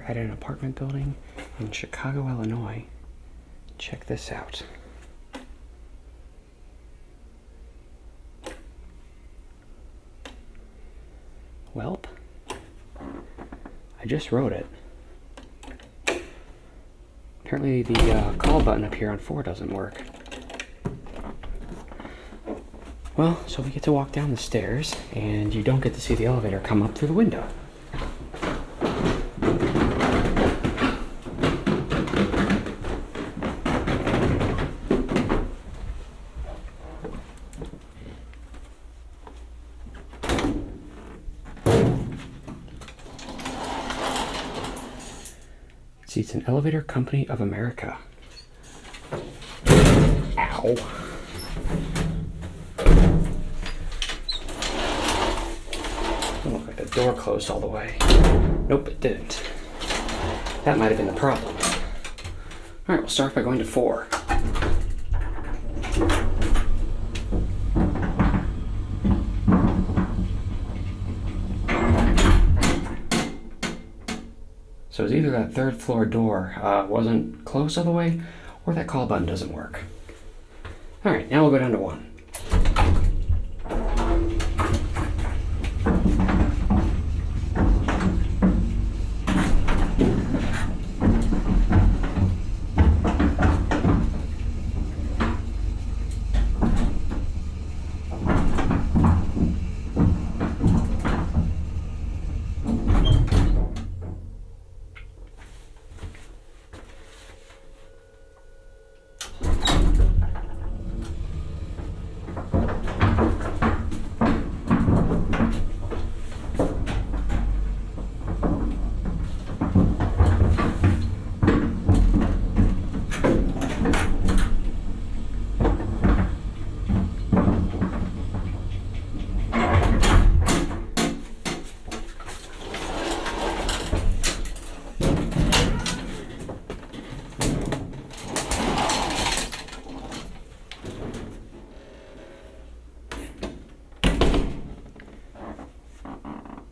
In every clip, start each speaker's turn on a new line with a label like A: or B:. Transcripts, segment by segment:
A: at an apartment building in Chicago, Illinois. Check this out. Welp, I just wrote it. Apparently the call button up here on 4 doesn't work. Well, so we get to walk down the stairs, and you don't get to see the elevator come up through the window. See, it's an Elevator Company of America. Ow. Doesn't look like the door closed all the way. Nope, it didn't. That might have been the problem. Alright, we'll start by going to 4. So it's either that 3rd floor door wasn't closed all the way, or that call button doesn't work. Alright, now we'll go down to 1.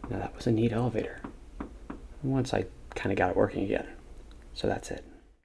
A: Now that was a neat elevator. Once I kind of got it working again. So that's it.